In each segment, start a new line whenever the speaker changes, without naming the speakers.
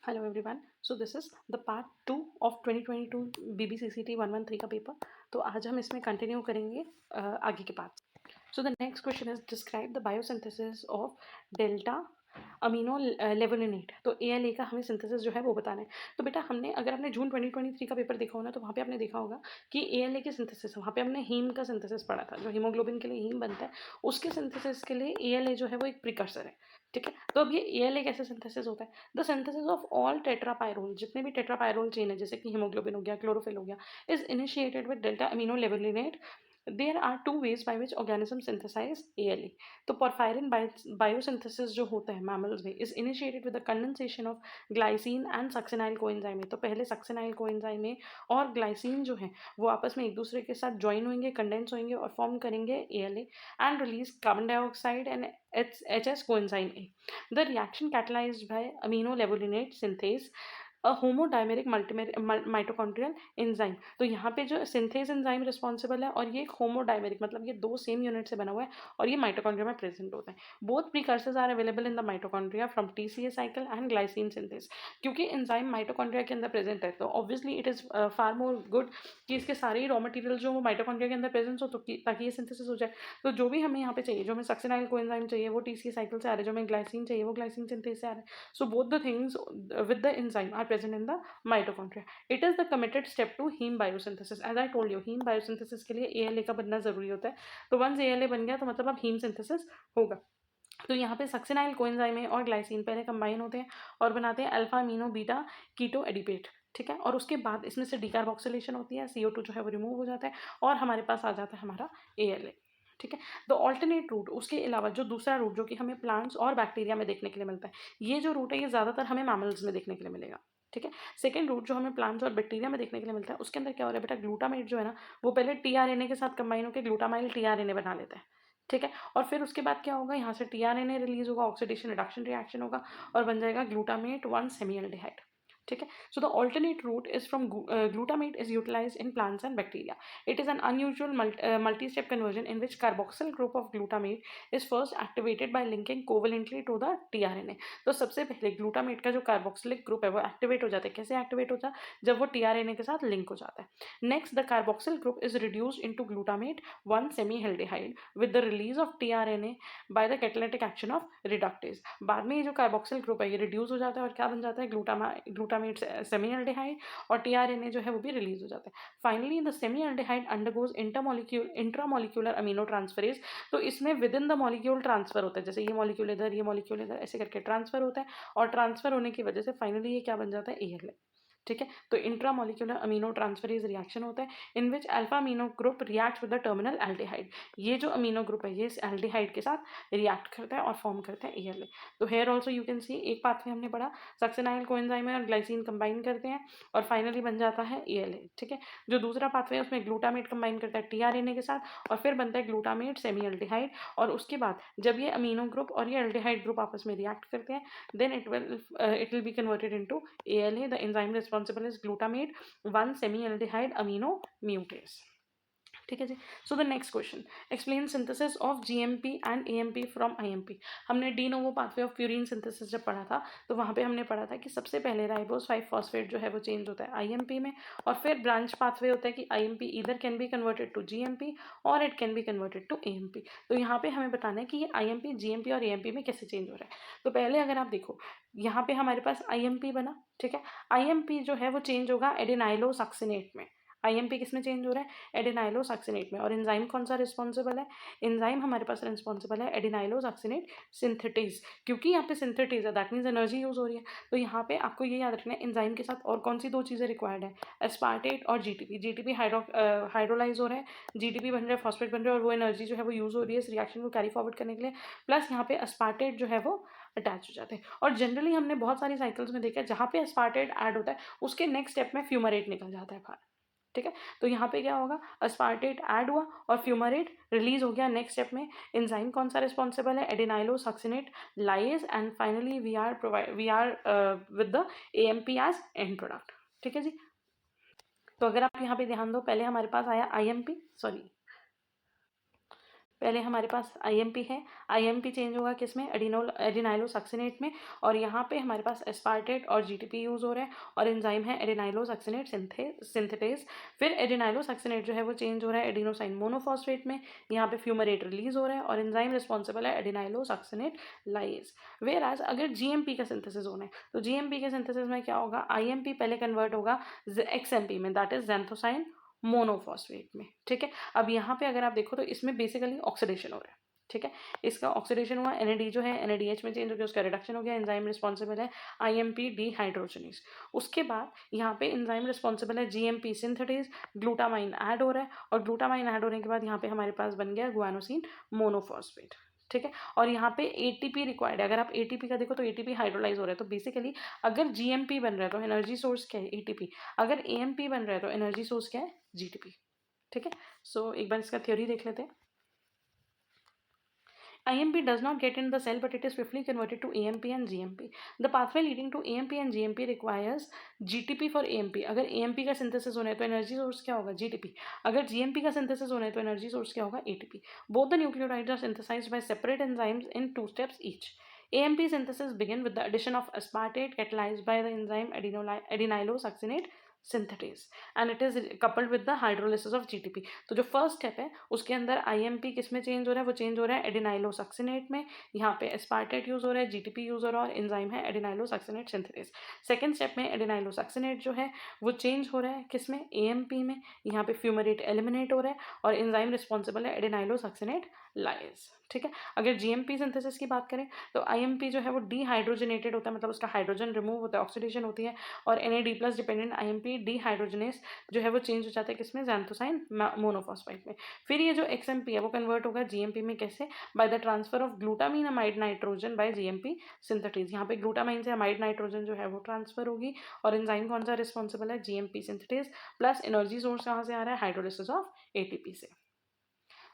Hello everyone. So this is the part 2 of 2022 BBCCT 113 का paper. तो आज हम इसमें कंटिन्यू करेंगे आगे के part. So the next question is describe the biosynthesis of delta amino levulinate. तो ALA का हमें सिंथेसिस जो है वो बताना है। तो बेटा हमने अगर आपने जून 2023 का पेपर देखा हो ना, तो वहाँ पे आपने देखा होगा कि ALA की सिंथेसिस, वहाँ पे हमने हीम का सिंथेसिस पढ़ा था। जो हीमोग्लोबिन के लिए हीम बनता है, उसके सिंथेसिस के लिए ALA जो है वो एक प्रिकर्सर है। ठीक है, तो अब ये ALA कैसे सिंथेसिस होता है? द सिंथेसिस ऑफ ऑल टेट्रापायरोल, जितने भी टेट्रापायरोल चेन है, जैसे कि हीमोग्लोबिन हो गया, क्लोरोफिल हो गया, is initiated with delta amino levulinate. There are two ways by which organism synthesise ALA। तो porphyrin बायोसिंथेसिस जो होता है मैमल्स में is initiated with the condensation of glycine and succinyl coenzyme. तो पहले सक्सिनाइल कोएंजाइम और ग्लाइसिन जो है वो आपस में एक दूसरे के साथ ज्वाइन होंगे, कंडेंस होंगे और फॉर्म करेंगे ALA and release carbon dioxide and HS coenzyme A. The reaction catalyzed by aminolevulinate synthase a homodimeric mitochondrial enzyme. तो यहाँ पे जो सिंथेज एंजाइम रिस्पॉन्सिबल है और ये एक होमोडाइमेरिक, मतलब ये दो सेम यूनिट से बना हुआ है और ये माइटोकॉन्ड्रिया में प्रेजेंट होता है। Both precursors are available in the mitochondria from TCA cycle and glycine synthase. क्योंकि एंजाइम माइटोकॉन्ड्रिया के अंदर प्रेजेंट है, तो obviously it is far more good कि इसके सारे ही रॉ मटेरियल जो माइटोकॉन्ड्रिया के अंदर प्रेजेंट हो, तो ताकि ये सिंथेसिस हो जाए। तो जो भी हमें यहाँ पे चाहिए, जो हमें सक्सिनाइल कोएंजाइम चाहिए वो TCA साइकिल से आ रहे हैं, जो हमें ग्लाइसिन चाहिए वो ग्लाइसिन सिंथेज से आ रहे हैं। So both the things with the enzyme are present in the mitochondria. It is the committed step to heme biosynthesis. As I told you, heme biosynthesis के लिए ALA का बनना जरूरी होता है। तो once ALA बन गया तो मतलब अब heme synthesis होगा। तो यहाँ पे सक्सिनाइल कोएंजाइम और ग्लाइसिन पहले कंबाइन होते हैं और बनाते हैं अल्फा अमीनो बीटा कीटो एडिपेट। ठीक है, और उसके बाद इसमें से डिकार्बोक्सिलेशन होती है, CO2 जो है वो रिमूव हो जाता है और हमारे पास आ जाता है हमारा ALA। ठीक है, द ऑल्टरनेट रूट, उसके अलावा जो दूसरा रूट जो कि हमें प्लांट्स और बैक्टीरिया में देखने के लिए मिलता है, ये जो रूट है ये ज़्यादातर हमें मैमल्स में देखने के लिए मिलेगा। ठीक है, सेकेंड रूट जो हमें प्लांट्स और बैक्टीरिया में देखने के लिए मिलता है, उसके अंदर क्या हो रहा है बेटा, ग्लूटामेट जो है ना वो पहले TRNA के साथ कंबाइन होकर ग्लूटामाइल TRNA बना लेता है। ठीक है, और फिर उसके बाद क्या होगा, यहाँ से TRNA रिलीज होगा, ऑक्सीडेशन रिडक्शन रिएक्शन होगा और बन जाएगा ग्लूटामेट 1-सेमीएल्डिहाइड। ठीक है, so the alternate route is from glutamate is utilised in plants and bacteria. It is an unusual multi-step conversion in which carboxyl group of glutamate is first activated by linking covalently to the tRNA. तो सबसे पहले glutamate का जो carboxylic group है वो activate हो जाता है। कैसे एक्टिवेट होता है? जब वो TRNA के साथ लिंक हो जाता है। Next, the carboxyl group is reduced into glutamate one semialdehyde with the release of TRNA by the catalytic action of reductase. बाद में ये जो कार्बोक्सिल ग्रुप है ये रिड्यूस हो जाता है और क्या बन जाता है, ग्लूटामेट सेमीएल्डिहाइड, और TRNA जो है वो भी रिलीज हो जाता है। Finally the semialdehyde undergoes intramolecular amino transferase. तो इसमें within the molecule transfer होता है, जैसे ये मॉलिक्यूल इधर, ये मॉलिक्यूल इधर, ऐसे करके ट्रांसफर होता है और ट्रांसफर होने की वजह से फाइनली ये क्या बन जाता है, ALA। ठीक है, तो इंट्रामोलिक्यूलर अमीनो ट्रांसफरेज रिएक्शन होता है in which alpha amino group react with the terminal aldehyde. ये जो अमीनो ग्रुप है ये इस एल्डिहाइड के साथ रिएक्ट करता है और फॉर्म करता है ALA। तो here also you can see, एक पाथवे हमने पढ़ा, सक्सिनाइल कोएंजाइम और ग्लाइसिन कंबाइन करते हैं और फाइनली बन जाता है ALA। ठीक है, जो दूसरा पाथवे है उसमें ग्लूटामेट कंबाइन करता है TRNA के साथ और फिर बनता है ग्लूटामेट सेमीएल्डिहाइड, और उसके बाद जब ये अमीनो ग्रुप और ये एल्डिहाइड ग्रुप आपस में रिएक्ट करते हैं then it will be converted into ALA. The enzyme responsible is glutamate 1-semialdehyde amino mutase. ठीक है जी। So the next question, explain synthesis of GMP and AMP from IMP। हमने de novo pathway of purine synthesis जब पढ़ा था तो वहाँ पे हमने पढ़ा था कि सबसे पहले राइबोस 5 फॉस्फेट जो है वो चेंज होता है IMP में, और फिर ब्रांच पाथवे होता है कि IMP इधर can be converted to GMP और it can be converted to AMP। तो यहाँ पे हमें बताना है कि ये IMP, GMP और AMP में कैसे चेंज हो रहा है। तो पहले अगर आप देखो यहाँ पे हमारे पास IMP बना। ठीक है, IMP जो है वो चेंज होगा एडेनाइलोसक्सिनेट में। IMP किस में चेंज हो रहा है, एडेनाइलोसक्सिनेट में। और एंजाइम कौन सा रिस्पॉन्सिबल है, एंजाइम हमारे पास रिस्पॉन्सिबल है एडेनाइलोसक्सिनेट सिंथेटेज। क्योंकि यहाँ पे सिंथेटेज है दैट मीन्स एनर्जी यूज हो रही है। तो यहाँ पे आपको ये याद रखना है एंजाइम के साथ और कौन सी दो चीज़ें रिक्वायर्ड है, एस्पार्टेट और GTP। GTP हाइड्रोलाइज हो रहा है, GTP बन रहा है, फॉस्फेट बन रहा है और वो एनर्जी जो है वो यूज हो रही है इस रिएक्शन को कैरी फॉरवर्ड करने के लिए। प्लस यहाँ पे एस्पार्टेट जो है वो अटैच हो जाते हैं। और जनरली हमने बहुत सारी साइकिल्स में देखा है जहाँ पे एस्पार्टेट ऐड होता है उसके नेक्स्ट स्टेप में फ्यूमरेट निकल जाता है बाहर। ठीक है, तो यहाँ पे क्या होगा, अस्पार्टेट ऐड हुआ और फ्यूमरेट रिलीज हो गया नेक्स्ट स्टेप में। एंजाइम कौन सा रिस्पॉन्सिबल है, adenylosuccinate lyase, and finally we are with the AMP as end product. ठीक है जी। तो अगर आप यहाँ पे ध्यान दो, पहले हमारे पास आया IMP, सॉरी पहले हमारे पास IMP है, IMP चेंज होगा किसमें, एडिनाइलोसक्सिनेट में, और यहाँ पे हमारे पास एस्पार्टेट और GTP यूज़ हो रहा है, और एंजाइम है एडिनाइलोसक्सिनेट सिंथेटेज। फिर एडिनाइलोसक्सिनेट जो है वो चेंज हो रहा है एडिनोसाइन मोनोफॉस्फेट में, यहाँ पे फ्यूमरेट रिलीज हो रहा है, और एंजाइम रिस्पॉन्सिबल है एडिनाइलोसक्सिनेट लाइज। वेयर एज अगर GMP का सिंथेसिस होना है तो GMP के सिंथेसिस में क्या होगा, IMP पहले कन्वर्ट होगा XMP में, दैट इज ज़ैंथोसाइन मोनोफॉस्फेट में। ठीक है, अब यहाँ पे अगर आप देखो तो इसमें बेसिकली ऑक्सीडेशन हो रहा है। ठीक है, इसका ऑक्सीडेशन हुआ, NAD जो है NADH में चेंज हो गया, उसका रिडक्शन हो गया, एंजाइम रिस्पॉन्सिबल है IMP डिहाइड्रोजनेज। उसके बाद यहाँ पे एंजाइम रिस्पॉन्सिबल है GMP सिंथेटेज, ग्लूटामाइन ऐड हो रहा है, और ग्लूटामाइन ऐड होने के बाद यहाँ पे हमारे पास बन गया गुआनोसिन मोनोफॉस्फेट। ठीक है, और यहाँ पे ATP रिक्वायर्ड है। अगर आप ATP का देखो तो ATP हाइड्रोलाइज हो रहा है, तो बेसिकली अगर GMP बन रहा है तो एनर्जी सोर्स क्या है, ATP। अगर AMP बन रहा है तो एनर्जी सोर्स क्या है, GTP। ठीक है, सो एक बार इसका थ्योरी देख लेते हैं। IMP does not get in the cell, but it is swiftly converted to AMP and GMP. The pathway leading to AMP and GMP requires GTP for AMP. अगर AMP का सिंथेसिस होना है तो एनर्जी सोर्स क्या होगा, GTP। अगर GMP का synthesis होना है तो एनर्जी सोर्स क्या होगा, ATP. Both the nucleotides are synthesized by separate enzymes in 2 steps each. AMP synthesis begin with the addition of aspartate catalyzed by the enzyme adenylosuccinate synthetase, and it is coupled with the hydrolysis of GTP. तो जो first step है उसके अंदर IMP किस में change हो रहा है, वो चेंज हो रहा है एडिनाइलोसक्सिनेट में, यहाँ पे एस्पार्टेट यूज हो रहा है, GTP यूज हो रहा है, और एंजाइम है एडिनाइलोसक्सिनेट सिंथेटेज। सेकंड स्टेप में एडिनाइलोसक्सिनेट जो है वो चेंज हो रहा है किस में, AMP में, यहाँ पे फ्यूमरेट एलिमिनेट हो रहा है, और एंजाइम रिस्पॉन्सिबल है एडिनाइलोसक्सिनेट लाइज। ठीक है, अगर GMP सिंथेसिस की बात करें तो IMP जो है वो डिहाइड्रोजनेटेड होता है, मतलब उसका हाइड्रोजन रिमूव होता है, ऑक्सीडेशन होती है, और NAD+ डिपेंडेंट IMP डिहाइड्रोजनेस जो है वो चेंज हो जाता है किसमें, ज़ैंथोसाइन मोनोफॉस्फेट में। फिर ये जो XMP है वो कन्वर्ट होगा GMP में, कैसे, by the transfer of glutamine amide nitrogen by GMP synthetase. यहाँ पे ग्लूटामाइन से अमाइड नाइट्रोजन जो है वो ट्रांसफर होगी, और एंजाइम कौन सा रिस्पॉन्सिबल है, GMP synthetase, plus energy source कहाँ से आ रहा है, हाइड्रोलिसिस ऑफ ATP से।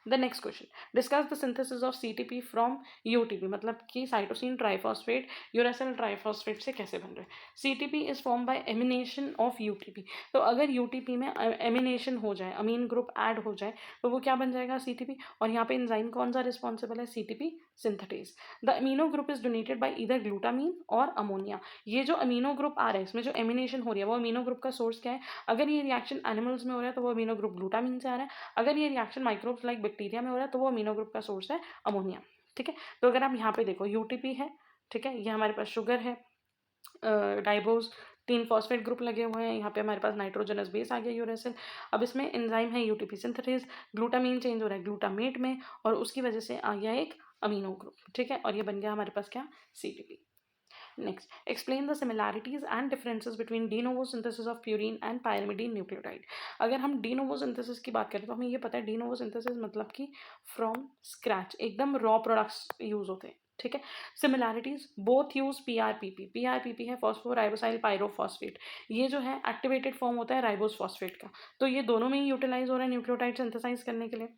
The next question, discuss the synthesis of CTP from UTP, मतलब कि साइटोसिन ट्राइफॉस्फेट यूरासिल ट्राइफॉस्फेट से कैसे बन रहा है। CTP is form by amination of UTP। तो अगर UTP में एमिनेशन हो जाए, अमीन ग्रुप ऐड हो जाए, तो वो क्या बन जाएगा, CTP। और यहाँ पे एंजाइम कौन सा रिस्पॉन्सिबल है, CTP synthetase. The amino group is donated bye either glutamine और अमोनिया। ये जो अमीनो ग्रुप आ रहा है इसमें जो एमिनेशन हो रही है वो अमीनो ग्रुप का सोर्स क्या है, अगर ये रिएक्शन एनिमल्स में हो रहा है तो वो अमीनो ग्रुप ग्लूटामीन से आ रहा है, अगर ये रिएक्शन माइक्रोब्स लाइक बैक्टीरिया में हो रहा है तो वो अमीनो ग्रुप का सोर्स है अमोनिया। ठीक है, तो अगर आप यहाँ पे देखो UTP है, ठीक है, ये हमारे पास शुगर है, डाइबोज 3 फॉस्फेट ग्रुप लगे हुए हैं, यहाँ पे हमारे पास नाइट्रोजनस बेस आ गया यूरेसिल। अब इसमें एंजाइम है UTP सिंथेटेज, ग्लूटामीन चेंज हो रहा है ग्लूटामेट में, और उसकी वजह से आ गया एक अमीनो ग्रुप। ठीक है, और ये बन गया हमारे पास क्या, CTP। Next, explain the similarities and differences between de novo synthesis of purine and pyrimidine nucleotide. अगर हम de novo synthesis की बात करें तो हमें ये पता है de novo synthesis मतलब कि from scratch एकदम raw products यूज होते हैं। ठीक है, सिमिलैरिटीज, बोथ यूज PRPP है फॉस्फोराइबोसाइल पायरोफॉस्फेट, ये जो है एक्टिवेटेड फॉर्म होता है राइबोस फॉस्फेट का, तो ये दोनों में ही यूटिलाइज हो रहा है न्यूक्लियोटाइड सिंथेसाइज करने के लिए।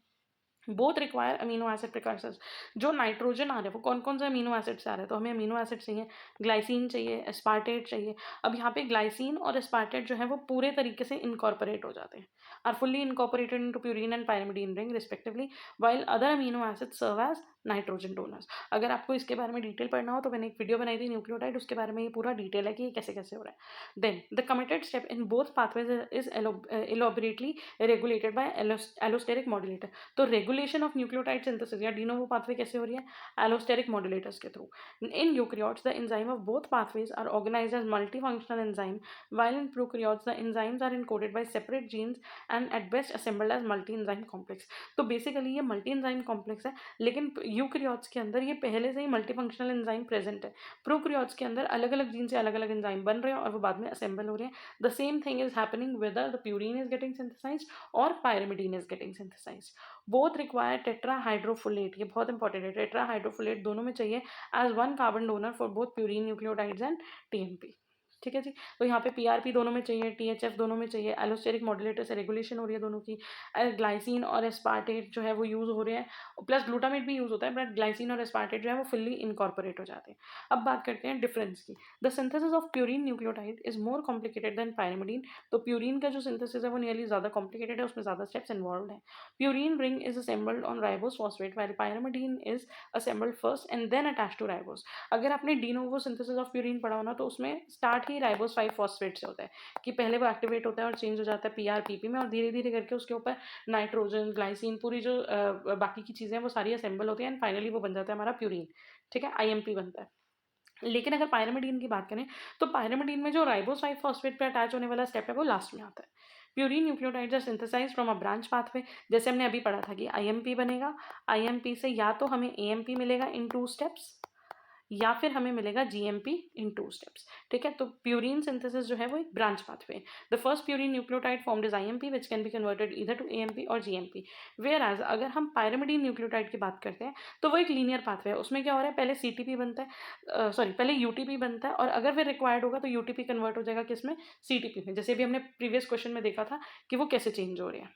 Both require amino acid precursors. जो नाइट्रोजन आ रहा है वो कौन कौन सा अमीनो एसिड से आ रहा है, तो हमें अमीनो एसिड चाहिए, ग्लाइसिन चाहिए, एस्पार्टेट चाहिए। अब यहाँ पे ग्लाइसिन और एस्पार्टेट जो है वो पूरे तरीके से इनकॉर्पोरेट हो जाते हैं, are fully incorporated into purine and pyrimidine ring respectively, while other amino acid serve as nitrogen donors. अगर आपको इसके बारे में डिटेल पढ़ना हो तो मैंने एक वीडियो बनाई थी न्यूक्लियोटाइड, उसके बारे में ये पूरा डिटेल है कि ये कैसे कैसे हो रहा है। Then the committed step in both pathways is elaborately regulated by allosteric modulator. तो रेगुलेशन ऑफ न्यूक्लियोटाइड सिंथेसिस या डी नोवो पाथवे कैसे हो रही है, एलोस्टेरिक मॉड्यूलेटर्स के through. In eukaryotes the enzyme of both pathways are organised as multifunctional enzyme, while in prokaryotes the enzymes are encoded by separate genes and at best assembled as multi enzyme complex। तो basically ये multi enzyme complex है, लेकिन eukaryotes के अंदर ये पहले से ही multifunctional enzyme present है। प्रोकैरियोट्स के अंदर अलग अलग जीन से अलग अलग एंजाइम बन रहे हैं और वो बाद में असेंबल हो रहे हैं। The same thing is happening whether the purine is getting synthesised और pyrimidine is getting synthesised. Both require tetrahydrofolate, ये बहुत इंपॉर्टेंट है, टेट्राहाइड्रोफोलेट दोनों में चाहिए as one carbon donor for both purine nucleotides and TMP। ठीक है जी। तो यहाँ पे पीआरपी दोनों में चाहिए, टीएचएफ दोनों में चाहिए, एलोस्टेरिक मॉड्यूलेटर से रेगुलेशन हो रही है दोनों की, ग्लाइसिन और एस्पार्टेट जो है वो यूज़ हो रहे हैं, प्लस ग्लूटामेट भी यूज़ होता है, बट ग्लाइसिन और एस्पार्टेट जो है वो फुल्ली इनकॉर्पोरेट हो जाते हैं। अब बात करते हैं डिफरेंस की। The synthesis of purine nucleotide is more complicated then pyrimidine. तो प्यूरिन का जो सिंथेसिस है वो नियरली ज़्यादा कॉम्प्लिकेटेड है, उसमें ज़्यादा स्टेप्स इन्वॉल्व है। Purine ring is assembled on ribose phosphate while pyrimidine is assembled first and then attached to ribose. अगर आपने de novo synthesis of purine पढ़ा हो ना, तो उसमें स्टार्ट ही राइबोस 5 फॉस्फेट से होता है, कि पहले वो एक्टिवेट होता है और चेंज हो जाता है पीआरपीपी में, और धीरे धीरे करके उसके ऊपर नाइट्रोजन, ग्लाइसिन, पूरी जो बाकी की चीज़ें हैं वो सारी असेंबल होती हैं, एंड फाइनली वो बन जाता है हमारा प्यूरिन। ठीक है, आईएमपी बनता है। लेकिन अगर पायरिमिडीन की बात करें, तो पायरिमिडीन में जो राइबोस 5 फॉस्फेट पे अटैच होने वाला स्टेप है वो लास्ट में आता है। Purine nucleotides are synthesised from a branch pathway. जैसे हमने अभी पढ़ा था कि आईएमपी बनेगा, आईएमपी से या तो हमें एएमपी मिलेगा इन 2 स्टेप्स, या फिर हमें मिलेगा जीएमपी इन 2 स्टेप्स। ठीक है, तो प्यूरिन सिंथेसिस जो है वो एक branch pathway. The first purine nucleotide formed is IMP which can be converted either to AMP और जीएमपी। वेयर एज अगर हम पायरिमिडीन न्यूक्लियोटाइड की बात करते हैं, तो वो एक लीनियर पाथवे है। उसमें क्या हो रहा है, पहले सीटीपी बनता है, सॉरी पहले यूटीपी बनता है, और अगर फिर रिक्वायर्ड होगा तो यूटीपी कन्वर्ट हो जाएगा किसमें, सीटीपी में। जैसे भी हमने प्रीवियस क्वेश्चन में देखा था कि वो कैसे चेंज हो रहे हैं।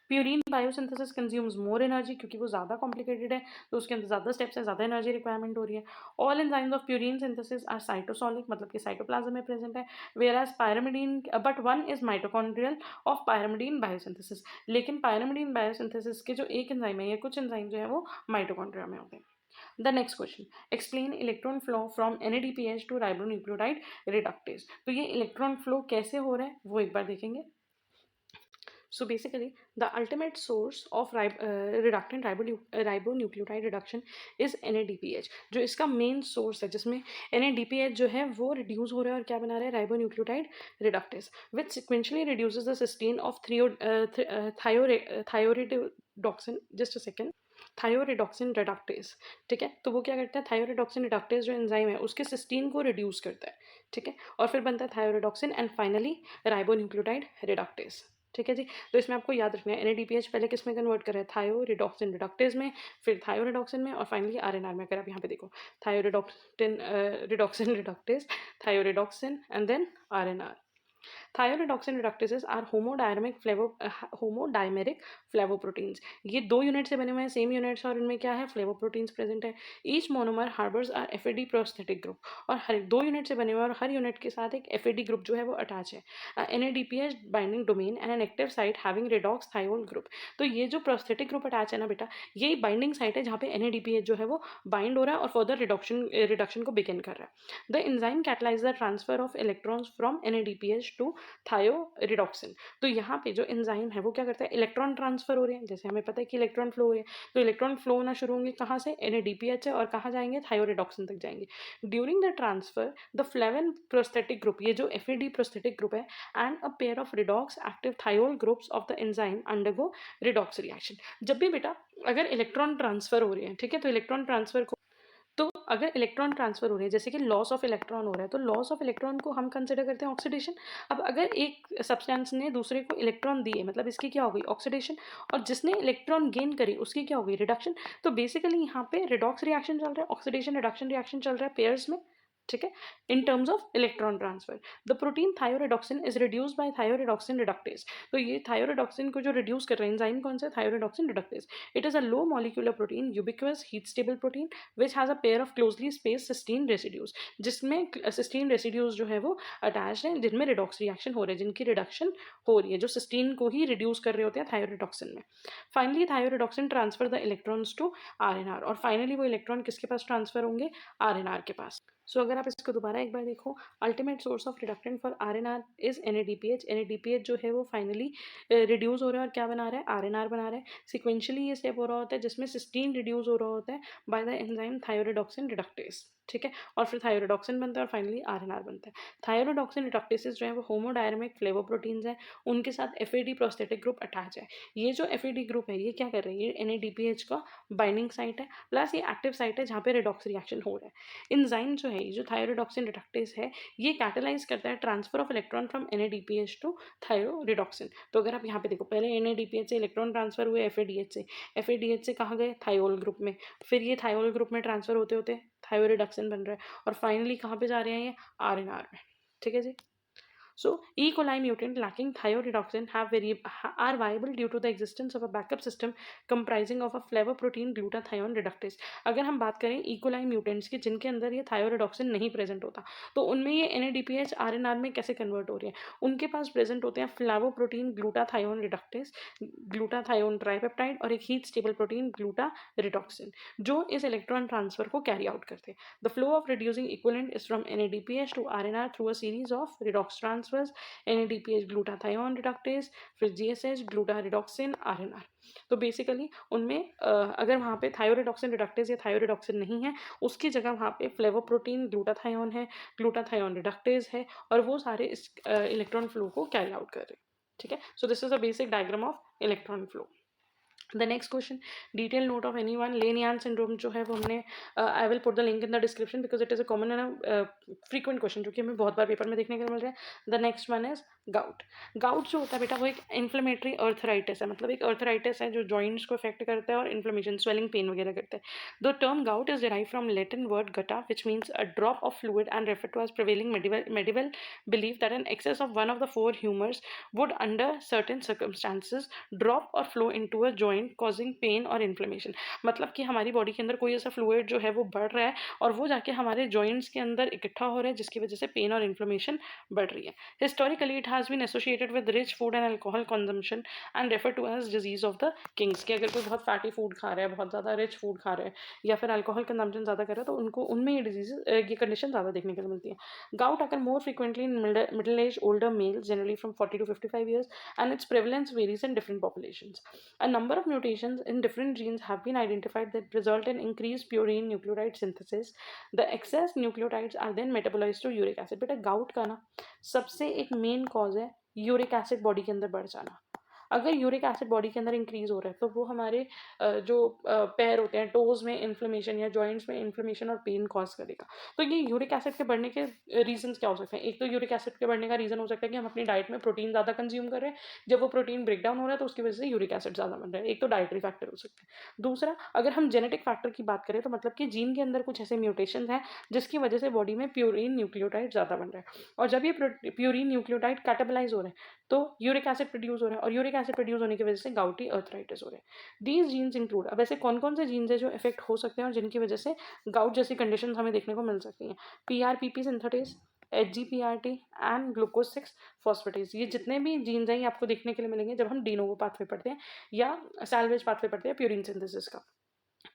Purine biosynthesis consumes more energy, क्योंकि वो ज़्यादा कॉम्प्लिकेटेड है, तो उसके अंदर ज़्यादा स्टेप्स है, ज़्यादा एनर्जी रिक्वायरमेंट हो रही है। All enzymes of purine synthesis are cytosolic, मतलब कि साइटोप्लाज्म में प्रेजेंट है, whereas pyrimidine, but one is mitochondrial of pyrimidine biosynthesis. लेकिन पायरिमिडीन बायोसिंथेसिस के जो एक एंजाइम है या कुछ एंजाइम जो है वो माइटोकॉन्ड्रिया में होते हैं। The next question, explain electron flow from NADPH to ribonucleotide reductase. तो ये इलेक्ट्रॉन फ्लो कैसे हो रहा है वो एक बार देखेंगे। So basically, the ultimate source of reductant ribonucleotide reduction is NADPH, जो इसका मेन सोर्स है, जिसमें NADPH जो है वो रिड्यूस हो रहा है और क्या बना रहा है, ribonucleotide reductase, which sequentially reduces the cysteine of thioredoxin, just a second, thioredoxin reductase. ठीक है, तो वो क्या करता है, थायोरिडोक्सिन रिडक्टेज जो एंजाइम है उसके सिस्टीन को रिड्यूस करता है। ठीक है, और फिर बनता है थायोरिडोक्सिन एंड फाइनली राइबोन्यूक्लियोटाइड रिडक्टेज। ठीक है जी। तो इसमें आपको याद रखना है NADPH पहले किस में कन्वर्ट कर रहा है, थायोरिडोक्सिन रिडक्टेज में, फिर थायोरिडोक्सिन में, और फाइनली आरएनआर में। अगर आप यहाँ पे देखो, thioredoxin redoxin reductase, thioredoxin and then RNR. Thioredoxin reductases are homodimeric flavoproteins. ये 2 यूनिट से बने हुए हैं, सेम यूनिट्स, और इनमें क्या है, फ्लेवोप्रोटीन्स प्रेजेंट है। Each monomer harbours are FAD prosthetic group, और हर 2 यूनिट से बने हुए हैं और हर यूनिट के साथ एक FAD ग्रुप जो है वो अटैच है। NADPH binding domain and an active site having redox thiol group. तो ये जो प्रोस्थेटिक ग्रुप अटैच है ना बेटा, ये बाइंडिंग साइट है जहाँ पे NADPH जो है वो बाइंड हो रहा है और फर्दर रिडक्शन को बिगिन कर रहा है। The enzyme catalyse the transfer of electrons from NADPH to thioredoxin. तो यहाँ पे जो एंजाइम है वो क्या करता है, इलेक्ट्रॉन ट्रांसफर हो रहे हैं, जैसे हमें पता है कि इलेक्ट्रॉन फ्लो हो रहे हैं, तो इलेक्ट्रॉन फ्लो होना शुरू होंगे कहाँ से, NADPH से, और कहाँ जाएंगे, थायोरिडोक्सिन तक जाएंगे। During the transfer the flavin prosthetic group, ये जो FAD प्रोस्थेटिक ग्रुप है, and a pair of redox active thiol groups of the enzyme undergo redox reaction. जब भी बेटा अगर इलेक्ट्रॉन ट्रांसफर हो रहे हैं, ठीक है, तो इलेक्ट्रॉन ट्रांसफर को, तो अगर इलेक्ट्रॉन ट्रांसफर हो रही है, जैसे कि लॉस ऑफ इलेक्ट्रॉन हो रहा है, तो लॉस ऑफ इलेक्ट्रॉन को हम कंसिडर करते हैं ऑक्सीडेशन। अब अगर एक सब्सटेंस ने दूसरे को इलेक्ट्रॉन दिए, मतलब इसकी क्या हो गई, ऑक्सीडेशन, और जिसने इलेक्ट्रॉन गेन करी उसकी क्या हो गई, रिडक्शन। तो बेसिकली यहाँ पे रिडॉक्स रिएक्शन चल रहा है, ऑक्सीडेशन रिडक्शन रिएक्शन चल रहा है पेयर्स में। ठीक है, in terms of electron transfer, the protein thioredoxin is reduced by thioredoxin reductase. तो ये थायोरिडोक्सिन को जो रिड्यूस कर रहे हैं एंजाइम कौन सा है, thioredoxin reductase. It is a low molecular protein, ubiquitous heat stable protein, which has a pair of closely space cysteine residues, जिसमें सिस्टीन रेसिड्यूज जो है वो अटैच हैं, जिनमें रिडॉक्स रिएक्शन हो रहे हैं, जिनकी रिडक्शन हो रही है, जो सिस्टीन को ही रिड्यूस कर रहे होते हैं थायोरिडोक्सिन में। Finally thioredoxin transfer the electrons to RNR, और फाइनली वो इलेक्ट्रॉन किसके पास ट्रांसफर होंगे, आरएनआर के पास। सो अगर आप इसको दोबारा एक बार देखो, ultimate source of reductant for RNR is NADPH। NADPH जो है वो फाइनली रिड्यूस हो रहा है और क्या बना रहा है, आरएनआर बना रहा है। सिक्वेंशली ये स्टेप हो रहा होता है जिसमें सिस्टीन रिड्यूस हो रहा होता है बाय द एंजाइम थायोरिडोक्सिन रिडक्टेज। ठीक है, और फिर थायोरिडोक्सिन बनता है और फाइनली आरएनआर बनता है। थायोरिडोक्सिन रिडक्टेसेस जो है वो होमोडायनेमिक फ्लेवोप्रोटीन्स हैं, उनके साथ FAD प्रोस्थेटिक ग्रुप अटैच है। ये जो FAD ग्रुप है ये क्या कर रही है, ये NADPH का बाइंडिंग साइट है, प्लस ये एक्टिव साइट है जहाँ पे रिडॉक्स रिएक्शन हो रहा है। एंजाइम जो है, जो थायोरिडोक्सिन रिडक्टेज है, ये कैटलाइज करता है transfer of electron from NADPH to thioredoxin. तो अगर आप यहाँ पे देखो, पहले NADPH से इलेक्ट्रॉन ट्रांसफर हुए FADH से, FADH से कहाँ गए, थायोल ग्रुप में, फिर ये थायोल ग्रुप में ट्रांसफर होते होते थायोरिडोक्सिन बन रहा है, और फाइनली कहाँ पे जा रहे हैं, ये आरएनआर में। ठीक है जी। So, E. coli mutant lacking thioredoxin are viable due to the existence of a backup system comprising of a flavoprotein glutathione reductase. अगर हम बात करें E. coli mutants की जिनके अंदर ये थायोरेडॉक्सिन नहीं प्रेजेंट होता, तो उनमें ये NADPH RNR में कैसे कन्वर्ट हो रही है? उनके पास प्रेजेंट होते हैं flavoprotein glutathione reductase, glutathione tripeptide और एक हीट स्टेबल प्रोटीन ग्लूटारिडॉक्सिन, जो इस इलेक्ट्रॉन ट्रांसफर को कैरी आउट करते हैं. The flow of reducing equivalent is from NADPH to RNR through a series of redox transfers, NADPH glutathione reductase, फिर GSH glutaridoxin RNR. तो basically उनमें अगर वहाँ पे थायोरिडॉक्सिन रिडक्टेज या थायोरिडॉक्सिन नहीं है, उसकी जगह वहाँ पे फ्लेवोप्रोटीन ग्लूटाथायोन है, ग्लूटाथायोन रिडक्टेज है, और वो सारे इस इलेक्ट्रॉन फ्लो को कैरी आउट कर रहे हैं. ठीक है. So this is a basic diagram of electron flow. The next question, detailed note of anyone, Lane-Yan syndrome जो है वो हमने I will put the link in the description because it is a common and a frequent question जो कि हमें बहुत बार paper में देखने को मिल रहा है. The next one is gout. Gout जो होता है बेटा वो एक inflammatory arthritis है, मतलब एक arthritis है जो joints को affect करता है और inflammation, swelling, pain वगैरह करता है. The term gout is derived from Latin word gutta, which means a drop of fluid and referred to as prevailing medieval belief that an excess of one of the four humors would under certain circumstances drop or flow into a joint causing pain और inflammation. मतलब कि हमारी body के अंदर कोई ऐसा fluid जो है वो बढ़ रहा है और वो जाके हमारे जॉइंट्स के अंदर इकट्ठा हो रहा है, जिसकी वजह से पेन और इन्फ्लेमेशन बढ़ रही है. Historically it has been associated with rich food and alcohol consumption and refer to as disease of the kings. कि अगर कोई बहुत फैटी फूड खा रहा है, बहुत ज़्यादा रिच फूड खा रहा है या फिर अल्कोहल कंजम्पशन ज़्यादा कर रहा है, तो उनको उनमें ये डिजीज ये कंडीशन ज़्यादा देखने को मिलती है. Gout occur more frequently in middle age older males generally from 40 to 55 years and its prevalence varies in different populations. A number of mutations in different genes have been identified that result in increased purine nucleotide synthesis. The excess nucleotides are then metabolized to uric acid. बेटा gout का ना सबसे एक main cause है uric acid body के अंदर बढ़ जाना. अगर यूरिक एसिड बॉडी के अंदर इंक्रीज हो रहा है तो वो हमारे जो पैर होते हैं, टोज में इन्फ्लेमेशन या जॉइंट्स में इन्फ्लेमेशन और पेन कॉज करेगा. तो ये यूरिक एसिड के बढ़ने के रीजंस क्या हो सकते हैं? एक तो यूरिक एसिड के बढ़ने का रीजन हो सकता है कि हम अपनी डाइट में प्रोटीन ज़्यादा कंज्यूम कर रहे हैं. जब वो प्रोटीन ब्रेक डाउन हो रहा है तो उसकी वजह से यूरिक एसिड ज़्यादा बन रहा है. एक तो डाइटरी फैक्टर हो सकता है. दूसरा, अगर हम जेनेटिक फैक्टर की बात करें तो मतलब कि जीन के अंदर कुछ ऐसे म्यूटेशन हैं जिसकी वजह से बॉडी में प्यूरिन न्यूक्लियोटाइड ज़्यादा बन रहा है, और जब ये प्यूरिन न्यूक्लियोटाइड कैटाबलाइज हो रहे हैं तो यूरिक एसिड प्रोड्यूस हो रहा है, और यूरिक एसिड प्रोड्यूस होने की वजह से गाउटी अर्थराइटिस हो रहा है. दीज जीन्स इंक्लूड, अब ऐसे कौन कौन से जीन्स है जो इफेक्ट हो सकते हैं और जिनकी वजह से गाउट जैसी कंडीशन हमें देखने को मिल सकती हैं? PRPP synthetase, HGPRT and glucose 6 phosphatase. ये जितने भी जीन्स हैं ये आपको देखने के लिए मिलेंगे जब हम डीनोवो पाथवे पढ़ते हैं या सैल्वेज पाथवे पढ़ते हैं प्यूरिन सिंथेसिस का.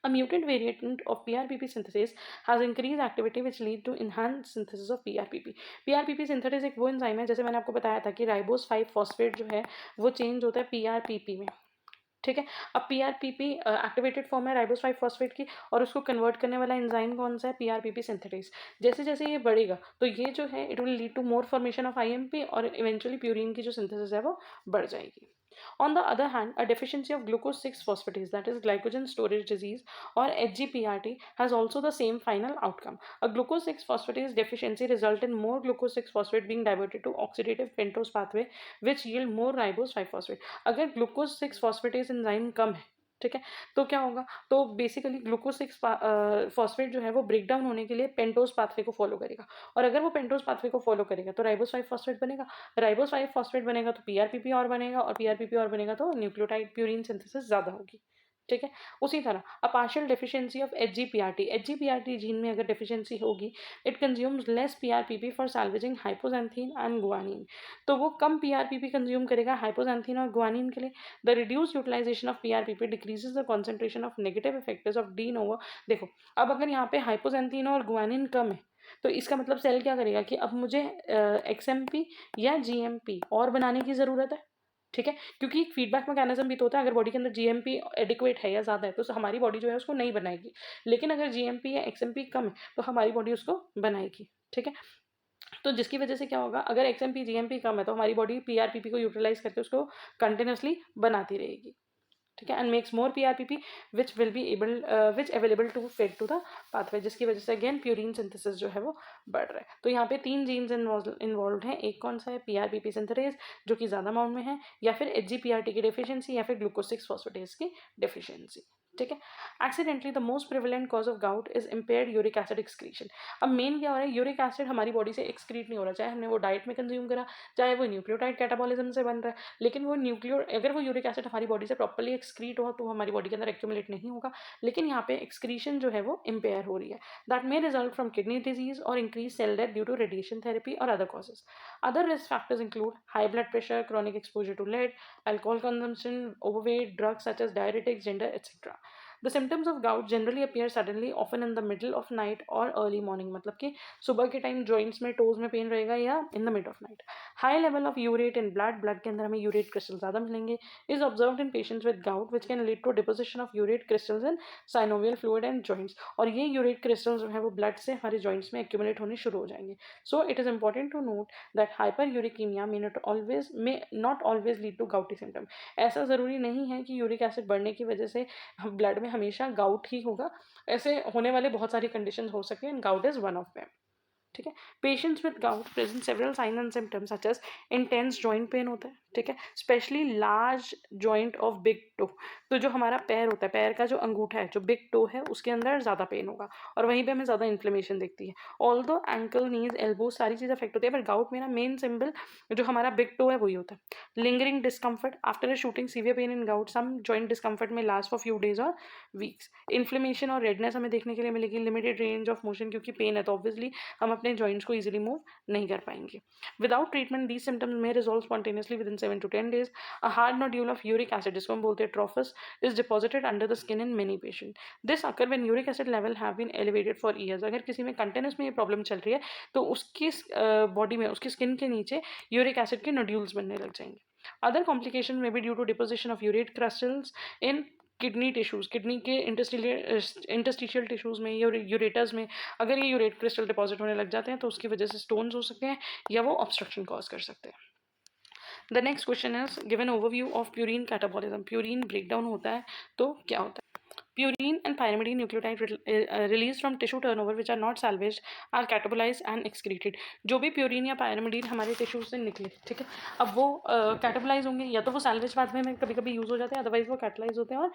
A mutant variant of PRPP synthesis has increased activity which lead to enhanced synthesis of PRPP. PRPP synthesis एक वो एंजाइम है, जैसे मैंने आपको बताया था कि राइबोस 5 फॉस्फेट जो है वो चेंज होता है PRPP में. ठीक है. अब PRPP एक्टिवेटेड फॉर्म है राइबोस 5 फॉस्फेट की, और उसको कन्वर्ट करने वाला एंजाइम कौन सा है? PRPP synthetase. जैसे जैसे ये बढ़ेगा तो ये जो है it will lead to more formation of IMP और इवेंचुअली प्यूरिन की जो सिंथेसिस है वो बढ़ जाएगी. On the other hand, a deficiency of glucose 6 phosphatase, that is glycogen storage disease or HGPRT, has also the same final outcome. A glucose 6 phosphatase deficiency result in more glucose 6 phosphate being diverted to oxidative pentose pathway, which yield more ribose 5 phosphate. अगर glucose 6 phosphatase enzyme कम है, ठीक है, तो क्या होगा? तो basically glucose 6 phosphate जो है वो ब्रेक डाउन होने के लिए पेंटोज पाथवे को फॉलो करेगा, और अगर वो पेंटोज पाथवे को फॉलो करेगा तो राइबोस 5 फॉस्फेट बनेगा. राइबोस 5 फॉस्फेट बनेगा तो PRPP और बनेगा, और PRPP और बनेगा तो न्यूक्लियोटाइड प्यूरिन सिंथेसिस ज़्यादा होगी. ठीक है. उसी तरह a partial deficiency of HGPRT gene में अगर डेफिशिएंसी होगी, it consumes less PRPP for salvaging hypoxanthine and guanine. तो वो कम PRPP कंज्यूम करेगा हाइपोजेंथीन और गुआनिन के लिए. The reduce utilisation of PRPP decreases the concentration of negative effectors of de novo. देखो, अब अगर यहाँ पे हाइपोजेंथीन और गुआनिन कम है तो इसका मतलब सेल क्या करेगा कि अब मुझे XMP या GMP और बनाने की ज़रूरत है. ठीक है, क्योंकि फीडबैक मैकेनिज्म भी तो होता है. अगर बॉडी के अंदर GMP एडिक्वेट है या ज़्यादा है तो हमारी बॉडी जो है उसको नहीं बनाएगी, लेकिन अगर GMP या XMP कम है तो हमारी बॉडी उसको बनाएगी. ठीक है. तो जिसकी वजह से क्या होगा? अगर XMP GMP कम है तो हमारी बॉडी PRPP को यूटिलाइज करके उसको कंटिन्यूसली बनाती रहेगी. ठीक है. And makes more PRPP which will be able which available to fed to the pathway, जिसकी वजह से अगेन प्यूरिन सिंथेसिस जो है वो बढ़ रहा है. तो यहाँ पे 3 जीन्स इन्वॉल्व हैं. एक कौन सा है? PRPP सिंथेटेज जो कि ज़्यादा अमाउंट में है, या फिर HGPRT की डेफिशिएंसी, या फिर ग्लूकोज 6 फॉस्फेटेज की डेफिशिएंसी. ठीक है। Accidentally the most prevalent cause of gout is impaired uric acid excretion. अब मेन क्या हो रहा है, यूरिक एसिड हमारी बॉडी से एक्सक्रीट नहीं हो रहा, चाहे हमने वो डाइट में कंज्यूम करा, चाहे वो न्यूक्लियोटाइड कैटाबॉलिज्म से बन रहा है, लेकिन वो अगर वो यूरिक एसिड हमारी बॉडी से प्रॉपर्ली एक्सक्रीट हो तो हमारी बॉडी के अंदर एक्यूमुलेट नहीं होगा, लेकिन यहाँ पे एक्सक्रीशन जो है वो इम्पेयर हो रही है। That may result from kidney disease और increase cell death due to radiation therapy और other causes. Other risk factors include high blood pressure, chronic exposure to lead, alcohol consumption, overweight, drugs such as diuretics, gender, etc. The symptoms of gout generally appear suddenly, often in the middle of night or early morning. मतलब कि सुबह के time joints में, toes में pain रहेगा या in the mid of night. High level of urate in blood के अंदर हमें यूरेट क्रिस्टल ज़्यादा मिलेंगे. Is observed in patients with gout which can lead to deposition of urate crystals in synovial fluid and joints. और ये urate crystals जो है वो ब्लड से हमारे जॉइंट्स में एक्यूमुलेट होने शुरू हो जाएंगे. So it is important to note that hyperuricaemia may not always lead to gouty symptom. ऐसा ज़रूरी नहीं है कि यूरिक एसिड बढ़ने की वजह से ब्लड में हमेशा गाउट ही होगा. ऐसे होने वाले बहुत सारी कंडीशंस हो सकते हैं and gout is one of them. ठीक है. Patients with gout present several sign and symptoms such as intense joint pain होता है. ठीक है. Specially large joint of big toe. तो जो हमारा पैर होता है, पैर का जो अंगूठा है, जो बिग टो है, उसके अंदर ज़्यादा पेन होगा और वहीं पे हमें ज़्यादा इन्फ्लेमेशन दिखती है. ऑल्दो एंकल, नीज, एल्बो सारी चीज़ अफेक्ट होती है, पर गाउट में ना मेन सिंबल जो हमारा बिग टो है वही होता है. Lingering discomfort after a shooting, severe pain in gout. Some joint discomfort में लास्ट फॉर फ्यू डेज और वीक्स. इन्फ्लेमेशन और रेडनेस हमें देखने के लिए मिलेगी. लिमिटेड रेंज ऑफ मोशन, क्योंकि पेन है तो ऑब्वियसली हम अपने जॉइंट्स को इजीली मूव नहीं कर पाएंगे. विदाउट ट्रीटमेंट दीज सिम्टम्स में resolve spontaneously with in 7 to 10 days. A hard nodule of uric acid, जिसको हम बोलते हैं ट्रोफस, is deposited under the skin in many patients. This occur when uric acid level have been elevated for years. अगर किसी में continuous में ये problem चल रही है तो उसकी बॉडी में, उसकी स्किन के नीचे यूरिक एसिड के नोड्यूल्स बनने लग जाएंगे. अदर कॉम्प्लिकेशन में be due to deposition of urate crystals in kidney tissues. Kidney के इंटरस्टिशियल टिश्यूज़ में, यूरेटर्स में अगर ये यूरेट क्रिस्टल डिपॉजिट होने लग जाते हैं तो उसकी वजह से स्टोन्स हो सकते हैं या वो ऑब्स्ट्रक्शन कॉज कर सकते हैं. The next question is given overview of purine catabolism. Purine breakdown होता है तो क्या होता है? Purine and pyrimidine nucleotide released from tissue turnover which are not salvaged are catabolized and excreted. जो भी प्यूरिन या पायरिमिडीन हमारे टिश्यू से निकले, ठीक है, अब वो कैटाबोलाइज होंगे, या तो वो सैल्वेज पाथवे में कभी कभी यूज हो जाते हैं, अदरवाइज वो कैटालाइज होते हैं और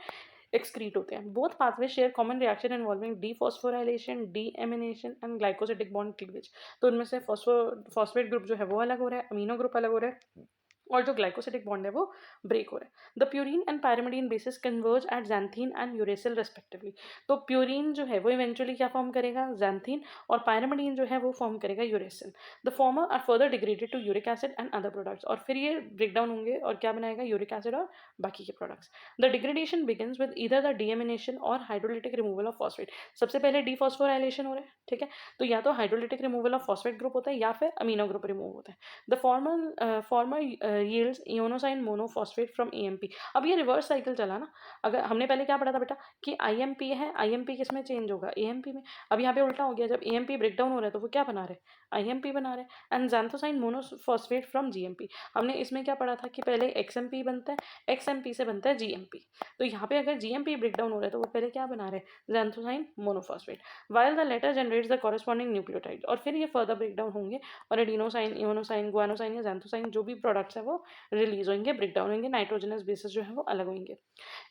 एक्सक्रीट होते हैं. Both pathway share common reaction involving dephosphorylation, deamination and glycosidic bond cleavage. तो उनमें से फॉस्फेट ग्रुप जो है वो अलग हो रहा है, अमीनो ग्रुप अलग हो रहा है और जो ग्लाइकोसिडिक बॉन्ड है वो ब्रेक हो रहा है. The purine and pyrimidine basis converge eight xanthine and uracil respectively. तो प्यूरिन जो है वो इवेंचुअली क्या फॉर्म करेगा? xanthine. और पायरिमिडीन जो है वो फॉर्म करेगा uracil. The former are further degraded to uric acid and other products. और फिर ये ब्रेकडाउन होंगे और क्या बनाएगा? यूरिक एसिड और बाकी के products. The degradation begins with either the deamination और हाइड्रोलिटिक रिमूवल ऑफ फॉस्फेट. सबसे पहले डीफॉस्फोराइलेशन हो रहा है, ठीक है, तो या तो hydrolytic removal of phosphate group होता है या फिर अमीनो ग्रुप रिमूव होता है. The former yields ionosine monophosphate from AMP. अब ये रिवर्स साइकिल चला ना. अगर हमने पहले क्या पढ़ा था बेटा कि IMP है, IMP किस में चेंज होगा? AMP में. अब यहाँ पे उल्टा हो गया, जब AMP ब्रेकडाउन हो रहा है तो वो क्या बना रहे? IMP बना रहे. And xanthosine monophosphate from GMP. हमने इसमें क्या पढ़ा था कि पहले XMP बनता है, XMP से बनता है GMP. तो यहाँ पे अगर GMP ब्रेकडाउन हो रहा है तो वो पहले क्या बना रहे? xanthosine monophosphate. While the latter generates the corresponding nucleotide. और फिर ये फर्दर ब्रेकडाउन होंगे और एडिनोसाइन, इओनोसाइन, गुआनोसाइन या xanthosine जो भी प्रोडक्ट्स है वो रिलीज होंगे, ब्रेकडाउन होंगे, नाइट्रोजनस बेसिस जो है वो अलग होंगे.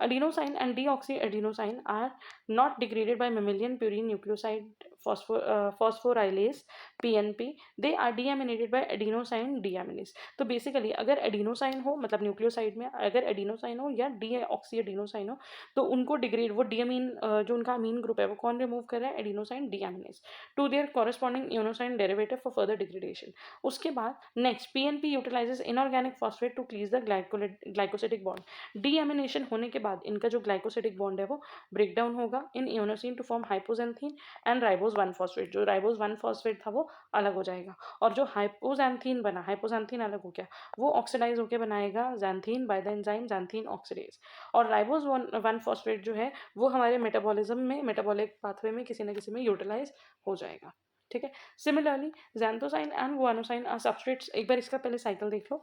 Adenosine and deoxyadenosine are not degraded by mammalian purine nucleoside phosphorylase PNP. They are deaminated by adenosine deaminase. तो बेसिकली अगर एडिनोसाइन हो, मतलब न्यूक्लियोसाइड में अगर एडिनोसाइन हो या डीऑक्सीएडिनोसाइन हो तो उनको डिग्रेड, वो डीअमीन जो उनका अमीन ग्रुप है वो कौन रिमूव कर रहा है? Adenosine deaminase to their corresponding inosine derivative for further degradation. उसके बाद next PNP utilises inorganic phosphate to cleave the glycosidic bond. Deamination होने के बाद इनका जो ग्लाइकोसिडिक बॉन्ड है वो ब्रेकडाउन होगा in inosine to form hypoxanthine and ribose 1 phosphate. जो राइबोज 1 फॉस्फेट था वो अलग हो जाएगा और जो हाइपोजेंथीन बना, हाइपोजेंथीन अलग हो गया, वो ऑक्सीडाइज होकर बनाएगा xanthine by the enzyme xanthine oxidase. और राइबोज 1 फॉस्फेट जो है वो हमारे मेटाबॉलिज्म में, मेटाबॉलिक पाथवे में किसी न किसी में यूटिलाइज हो जाएगा. ठीक है. Similarly xanthosine and guanosine are substrates. एक बार इसका पहले साइकिल देख लो.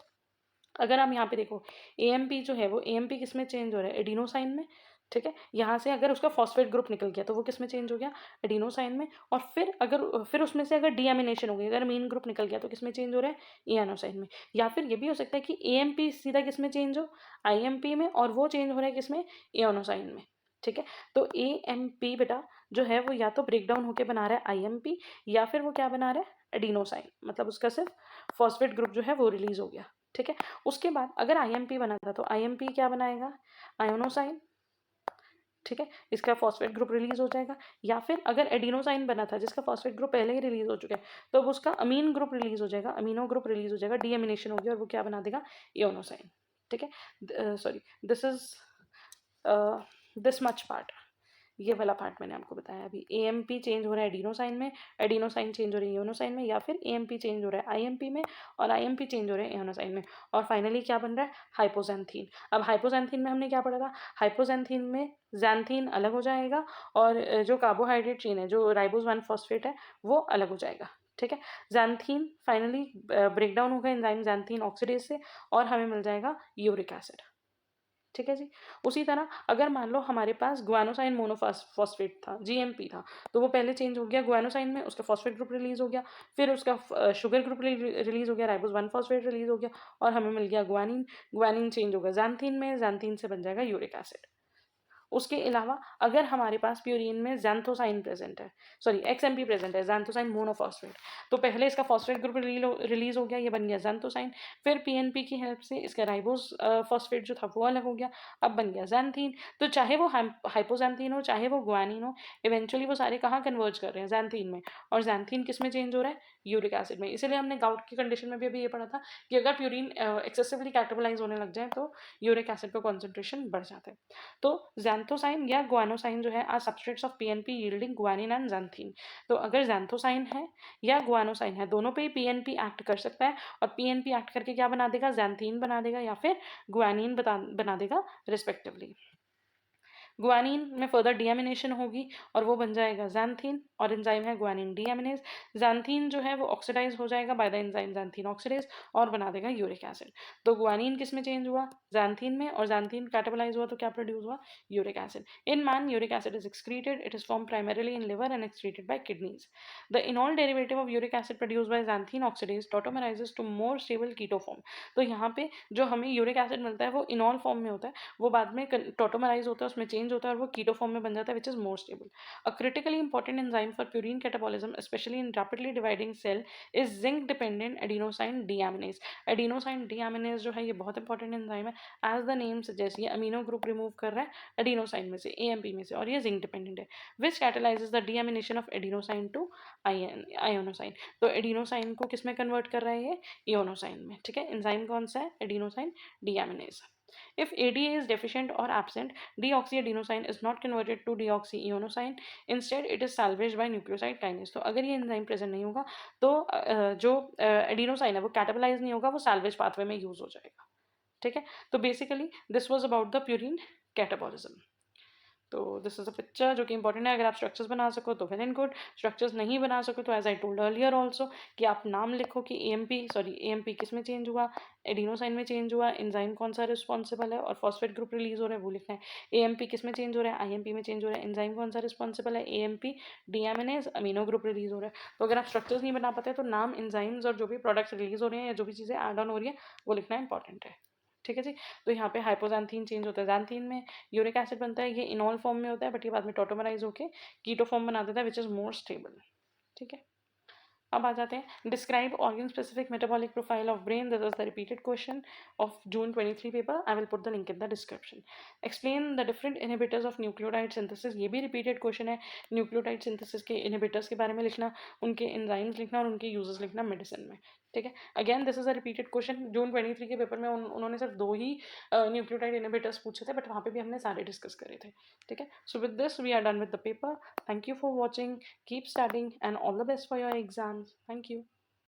अगर हम यहाँ पे देखो AMP जो है वो AMP किस में चेंज हो रहा है? एडिनोसाइन में. ठीक है. यहाँ से अगर उसका फॉस्फेट ग्रुप निकल गया तो वो किस में चेंज हो गया? एडिनोसाइन में. और फिर उसमें से अगर डीएमिनेशन हो गई, अगर मेन ग्रुप निकल गया तो किस में चेंज हो रहा है? इयानोसाइन में. या फिर ये भी हो सकता है कि AMP सीधा किस में चेंज हो? IMP में, और वो चेंज हो रहा है किस में? इयानोसाइन में. ठीक है। तो AMP बेटा जो है वो या तो ब्रेक डाउन होकर बना रहा है IMP, या फिर वो क्या बना रहा है, एडिनोसाइन, मतलब उसका सिर्फ फॉस्फेट ग्रुप जो है वो रिलीज हो गया। ठीक है। उसके बाद अगर IMP बना था तो IMP क्या बनाएगा, आयोनोसाइन। ठीक है, इसका फॉस्फेट ग्रुप रिलीज हो जाएगा। या फिर अगर एडिनोसाइन बना था जिसका फॉस्फेट ग्रुप पहले ही रिलीज हो चुका है, तो अब उसका अमीन ग्रुप रिलीज हो जाएगा, अमीनो ग्रुप रिलीज हो जाएगा, डीएमिनेशन हो गया और वो क्या बना देगा, इयोनोसाइन। ठीक है। Sorry, this is this much part, ये वाला पार्ट मैंने आपको बताया अभी। AMP चेंज हो रहा है एडिनोसाइन में, एडिनोसाइन चेंज हो रही है इयोनोसाइन में, या फिर AMP चेंज हो रहा है IMP में और IMP चेंज हो रहा है इयोनोसाइन में। और फाइनली क्या बन रहा है, हाइपोजेंथीन। अब हाइपोजेंथीन में हमने क्या पढ़ा था, हाइपोजेंथीन में जैंथीन अलग हो जाएगा और जो कार्बोहाइड्रेट चेन है, जो राइबोज 1 फॉस्फेट है, वो अलग हो जाएगा। ठीक है। जैंथीन फाइनली ब्रेक डाउन होगा एंजाइम जैंथीन ऑक्सीडेज से और हमें मिल जाएगा यूरिक एसिड। ठीक है जी। उसी तरह अगर मान लो हमारे पास ग्वानोसाइन मोनोफॉस्फेट था, GMP था, तो वो पहले चेंज हो गया ग्वानोसाइन में, उसका फॉस्फेट ग्रुप रिलीज हो गया, फिर उसका शुगर ग्रुप रिलीज हो गया, राइबोज 1 फॉस्फेट रिलीज हो गया और हमें मिल गया ग्वानिन। ग्वानिन चेंज होगा जैंथीन में, जैंथीन से बन जाएगा यूरिक एसिड। उसके अलावा अगर हमारे पास प्यूरिन में जैंथोसाइन प्रेजेंट है, सॉरी XMP प्रेजेंट है, जैंथोसाइन मोनोफॉस्फेट, तो पहले इसका फॉस्फेट ग्रुप रिलीज हो गया, ये बन गया जैंथोसाइन। फिर PNP की हेल्प से इसका राइबोस फॉस्फेट जो था वो अलग हो गया, अब बन गया जैंथीन। तो चाहे वो हाइपोजैंथीन हो चाहे वो ग्वानिन हो, इवेंचुअली वो सारे कहाँ कन्वर्ज कर रहे हैं, जैंथीन में। और जैंथीन किस में चेंज हो रहा है, यूरिक एसिड में। इसीलिए हमने गाउट की कंडीशन में भी अभी ये पढ़ा था कि अगर प्यूरिन एक्सेसिवली कैटाबोलाइज होने लग जाए तो यूरिक एसिड का कॉन्सेंट्रेशन बढ़ जाता है। तो जैंथोसाइन या ग्वानोसाइन जो है are substrates of PNP yielding guanine and xanthine. तो अगर जैंथोसाइन है या ग्वानोसाइन है, दोनों पे PNP एक्ट कर सकता है और PNP एक्ट करके क्या बना देगा, जैंथीन बना देगा या फिर ग्वानिन बना देगा रिस्पेक्टिवली। ग्वानिन में फर्दर डीएमिनेशन होगी और वो बन जाएगा जैंथीन और एंजाइम है ग्वानिन डीएमिनेज। जैंथीन जो है वो ऑक्सीडाइज हो जाएगा by the enzyme xanthine oxidase और बना देगा यूरिक एसिड। तो ग्वानिन किस में चेंज हुआ, जैंथीन में, और जैंथीन कैटाबोलाइज हुआ तो क्या प्रोड्यूस हुआ, uric acid. In man uric acid is excreted, it is form primarily in liver and excreted by kidneys. The enol derivative of uric acid produced by xanthine oxidase tautomerises to more stable keto form. तो यहाँ पे जो हमें uric acid मिलता है वो इनॉल form में होता है, वो बाद में टॉटोमराइज होता है, उसमें चेंज होता है और वो कीटो फॉर्म में बन जाता है, which is more stable. A critically important enzyme for purine catabolism specially in rapidly dividing cell is zinc dependent adenosine deaminase. Adenosine deaminase जो है ये बहुत इंपॉर्टेंट एंजाइम है, एज द नेम सजेस्ट ये अमीनो ग्रुप रिमूव कर रहा है adenosine में से, AMP में से, और ये जिंक डिपेंडेंट है, which catalyses the deamination of adenosine to inosine. तो एडिनोसाइन को किस में कन्वर्ट कर रहा है ये, इयोनोसाइन में। ठीक है, एंजाइम कौन सा है, adenosine deaminase. If ADA is deficient or absent, deoxyadenosine is not converted to deoxyionosine. Instead, it is salvaged by nucleoside kinase. तो अगर ये एंजाइम प्रेजेंट नहीं होगा तो जो एडिनोसाइन है वो कैटाबलाइज नहीं होगा, वो सैल्वेज पाथवे में यूज हो जाएगा। ठीक है। तो basically this was about the purine catabolism. तो दिस इज अ पिक्चर जो कि इंपॉर्टेंट है, अगर आप स्ट्रक्चर्स बना सको तो वेल एंड गुड, स्ट्रक्चर्स नहीं बना सको तो as I told earlier also कि आप नाम लिखो कि AMP किस में चेंज हुआ, एडिनोसाइन में चेंज हुआ, एंजाइम कौन सा रिस्पॉन्सिबल है और फॉस्फेट ग्रुप रिलीज हो रहा है वो लिखना है। AMP किस में चेंज हो रहा है, IMP में चेंज हो रहा है, एंजाइम कौन सा रिस्पॉन्सिबल है, AMP deaminase, amino group release हो रहा है। तो अगर आप स्ट्रक्चर्स नहीं बना पाते तो नाम, एंजाइम्स और जो भी प्रोडक्ट्स रिलीज हो रहे हैं या जो भी चीज़ें एड ऑन हो रही है वो लिखना इंपॉर्टेंट है। ठीक है जी। तो यहाँ पे हाइपोजैंथीन चेंज होता है जैंथीन में, यूरिक एसिड बनता है, ये इनॉल फॉर्म में होता है बट ये बाद में टॉटोमराइज होकर कीटो फॉर्म बना देता है, विच इज मोर स्टेबल। ठीक है। अब आ जाते हैं, describe organ specific metabolic profile of brain, this is the repeated question of June 23 paper, I will put the link in the description. Explain the different inhibitors of nucleotide synthesis, ये भी repeated question है, nucleotide synthesis के inhibitors के बारे में लिखना, उनके enzymes लिखना और उनके यूजेस लिखना मेडिसिन में। ठीक है। Again this is a repeated question, June 23 के पेपर में उन्होंने सिर्फ 2 ही न्यूक्लियोटाइड इनहिबिटर्स पूछे थे बट वहाँ पे भी हमने सारे डिस्कस करे थे। ठीक है। So with this we are done with the paper, thank you for watching, keep studying and all the best for your exams. Thank you.